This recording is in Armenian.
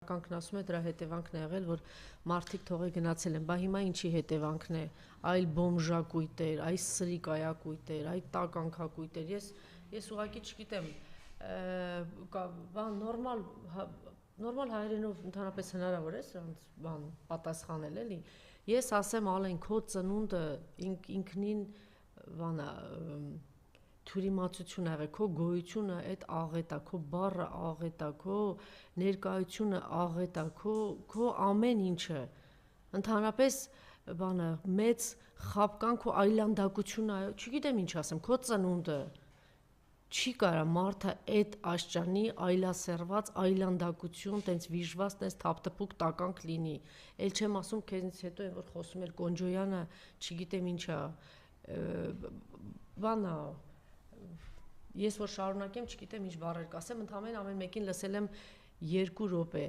Կանքն ասում է դրա հետևանքն է եղել, որ մարդիկ թողե գնացել են, բա հիմա ինչի հետևանքն է, այլ բոմժակույտեր, այ սրիկայակույտեր, այ տականքակույտեր, ես ուղղակի չգիտեմ, նորմալ հայերենով ընդհանրապես հնարավոր է սրանց պատասխանել էլի, ես ասեմ Ալեն, քո ծնունդը ինքնին թյուրիմացություն ա եղել, քո գոյությունը այդ աղետ ա, քո բառը աղետ ա, քո ներկայությունը աղետ ա, քո ամեն ինչը, ընդհանրապես մեծ խաբկանք ու այլանդակություն ա, չգիտեմ ինչ ասեմ, քո ծնունդը, չի կարա մարդը այդ աշճանի այլասերված, այլանդակություն, տենց վիժված, տենց թափթփուկ տականք լինի, էլ չեմ ասում քեզնից հետո են որ խոսում էր Կոնջոյանը, չգիտեմ ինչա, ես որ շարունակեմ, չգիտեմ ինչ բառեր կասեմ, ընդամենը ամեն մեկին լսել եմ 2 րոպե,